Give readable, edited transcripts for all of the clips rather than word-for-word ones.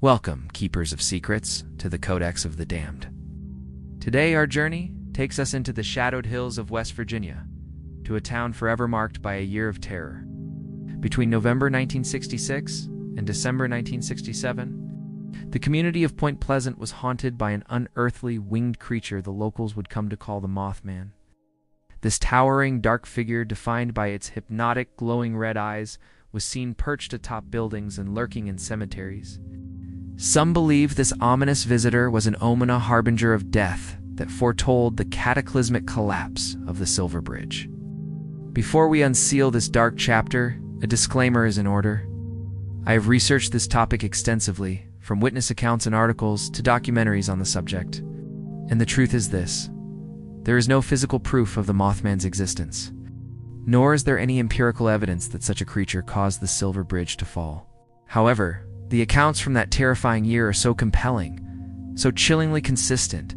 Welcome, keepers of secrets, to the Codex of the Damned. Today our journey takes us into the shadowed hills of West Virginia, to a town forever marked by a year of terror. Between November 1966 and December 1967, the community of Point Pleasant was haunted by an unearthly winged creature the locals would come to call the Mothman. This towering dark figure, defined by its hypnotic glowing red eyes, was seen perched atop buildings and lurking in cemeteries. Some believe this ominous visitor was an omen, harbinger of death that foretold the cataclysmic collapse of the Silver Bridge. Before we unseal this dark chapter, a disclaimer is in order. I have researched this topic extensively, from witness accounts and articles to documentaries on the subject. And the truth is this: there is no physical proof of the Mothman's existence, nor is there any empirical evidence that such a creature caused the Silver Bridge to fall. However, the accounts from that terrifying year are so compelling, so chillingly consistent,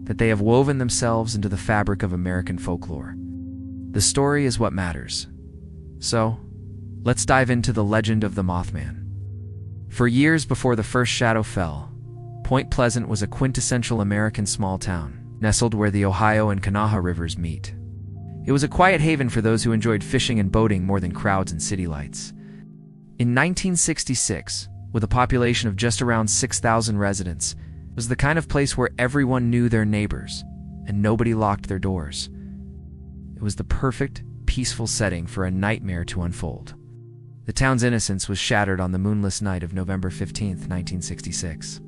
that they have woven themselves into the fabric of American folklore. The story is what matters. So, let's dive into the legend of the Mothman. For years before the first shadow fell, Point Pleasant was a quintessential American small town, nestled where the Ohio and Kanawha rivers meet. It was a quiet haven for those who enjoyed fishing and boating more than crowds and city lights. In 1966, with a population of just around 6,000 residents, it was the kind of place where everyone knew their neighbors, and nobody locked their doors. It was the perfect, peaceful setting for a nightmare to unfold. The town's innocence was shattered on the moonless night of November 15, 1966.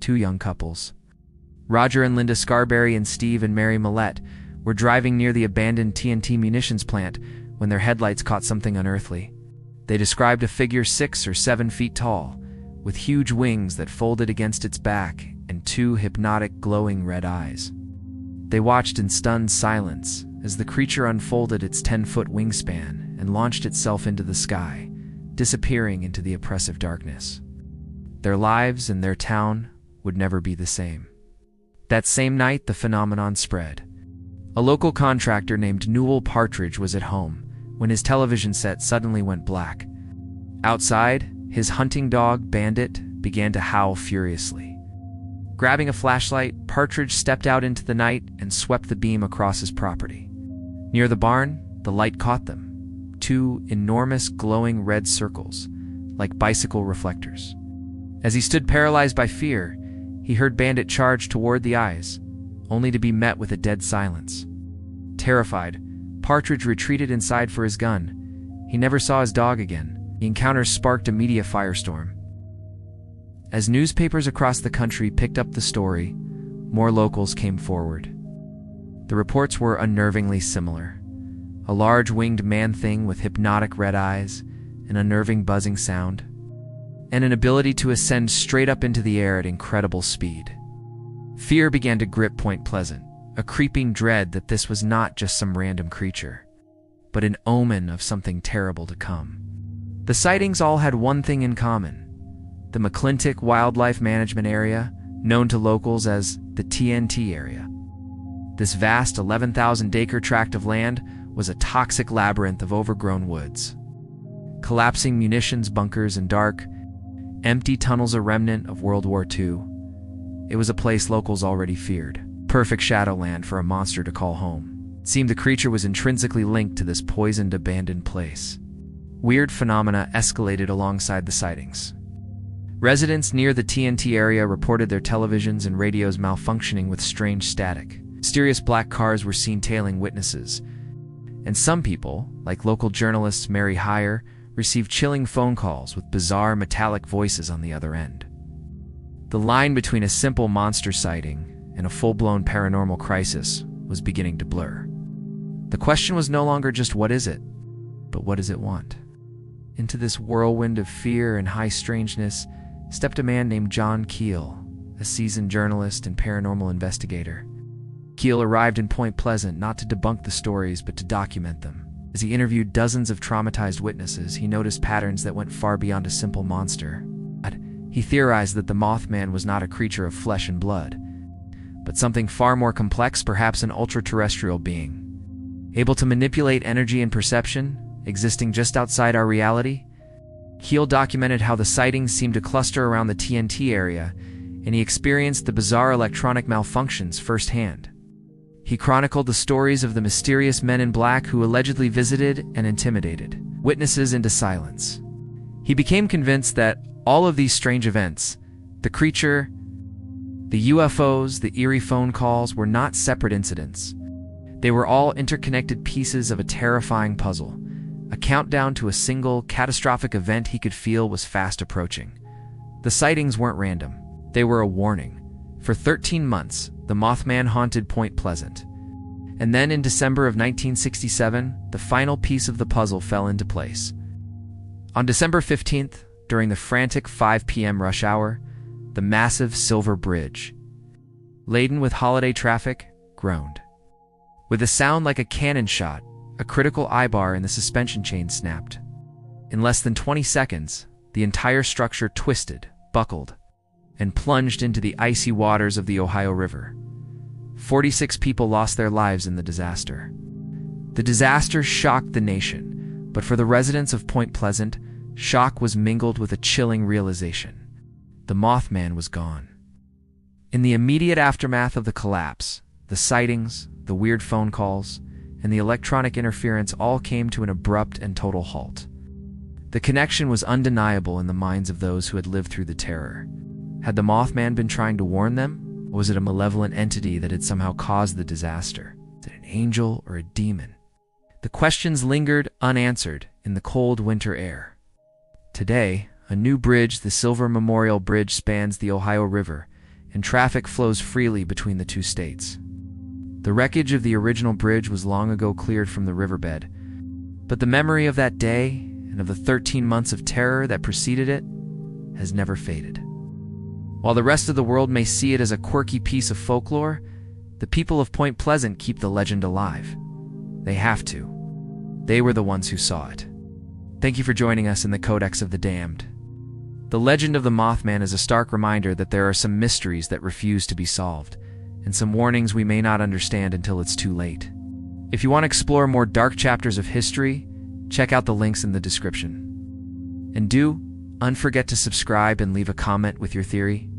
Two young couples, Roger and Linda Scarberry and Steve and Mary Millette, were driving near the abandoned TNT munitions plant when their headlights caught something unearthly. They described a figure 6 or 7 feet tall, with huge wings that folded against its back and two hypnotic glowing red eyes. They watched in stunned silence as the creature unfolded its 10-foot wingspan and launched itself into the sky, disappearing into the oppressive darkness. Their lives and their town would never be the same. That same night, the phenomenon spread. A local contractor named Newell Partridge was at home when his television set suddenly went black. Outside, his hunting dog, Bandit, began to howl furiously. Grabbing a flashlight, Partridge stepped out into the night and swept the beam across his property. Near the barn, the light caught them, two enormous glowing red circles, like bicycle reflectors. As he stood paralyzed by fear, he heard Bandit charge toward the eyes, only to be met with a dead silence. Terrified, Partridge retreated inside for his gun. He never saw his dog again. The encounter sparked a media firestorm. As newspapers across the country picked up the story, more locals came forward. The reports were unnervingly similar. A large winged man-thing with hypnotic red eyes, an unnerving buzzing sound, and an ability to ascend straight up into the air at incredible speed. Fear began to grip Point Pleasant, a creeping dread that this was not just some random creature, but an omen of something terrible to come. The sightings all had one thing in common: the McClintock Wildlife Management Area, known to locals as the TNT Area. This vast 11,000-acre tract of land was a toxic labyrinth of overgrown woods. Collapsing munitions bunkers and dark, empty tunnels, a remnant of World War II. It was a place locals already feared. Perfect shadowland for a monster to call home. It seemed the creature was intrinsically linked to this poisoned, abandoned place. Weird phenomena escalated alongside the sightings. Residents near the TNT area reported their televisions and radios malfunctioning with strange static. Mysterious black cars were seen tailing witnesses. And some people, like local journalist Mary Heyer, received chilling phone calls with bizarre metallic voices on the other end. The line between a simple monster sighting and a full-blown paranormal crisis was beginning to blur. The question was no longer just what is it, but what does it want? Into this whirlwind of fear and high strangeness stepped a man named John Keel, a seasoned journalist and paranormal investigator. Keel arrived in Point Pleasant not to debunk the stories, but to document them. As he interviewed dozens of traumatized witnesses, he noticed patterns that went far beyond a simple monster. He theorized that the Mothman was not a creature of flesh and blood, but something far more complex, perhaps an ultra-terrestrial being, able to manipulate energy and perception, existing just outside our reality. Keel documented how the sightings seemed to cluster around the TNT area, and he experienced the bizarre electronic malfunctions firsthand. He chronicled the stories of the mysterious men in black who allegedly visited and intimidated witnesses into silence. He became convinced that all of these strange events, the creature, the UFOs, the eerie phone calls, were not separate incidents. They were all interconnected pieces of a terrifying puzzle, a countdown to a single, catastrophic event he could feel was fast approaching. The sightings weren't random. They were a warning. For 13 months, the Mothman haunted Point Pleasant. And then in December of 1967, the final piece of the puzzle fell into place. On December 15th, during the frantic 5 p.m. rush hour, the massive silver bridge, laden with holiday traffic, groaned. With a sound like a cannon shot, a critical eye-bar in the suspension chain snapped. In less than 20 seconds, the entire structure twisted, buckled, and plunged into the icy waters of the Ohio River. 46 people lost their lives in the disaster. The disaster shocked the nation, but for the residents of Point Pleasant, shock was mingled with a chilling realization. The Mothman was gone. In the immediate aftermath of the collapse, the sightings, the weird phone calls, and the electronic interference all came to an abrupt and total halt. The connection was undeniable in the minds of those who had lived through the terror. Had the Mothman been trying to warn them? Or was it a malevolent entity that had somehow caused the disaster? Was it an angel or a demon? The questions lingered unanswered in the cold winter air. Today, a new bridge, the Silver Memorial Bridge, spans the Ohio River, and traffic flows freely between the two states. The wreckage of the original bridge was long ago cleared from the riverbed, but the memory of that day and of the 13 months of terror that preceded it has never faded. While the rest of the world may see it as a quirky piece of folklore, the people of Point Pleasant keep the legend alive. They have to. They were the ones who saw it. Thank you for joining us in the Codex of the Damned. The legend of the Mothman is a stark reminder that there are some mysteries that refuse to be solved, and some warnings we may not understand until it's too late. If you want to explore more dark chapters of history, check out the links in the description. And don't forget to subscribe and leave a comment with your theory.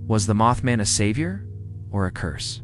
Was the Mothman a savior or a curse?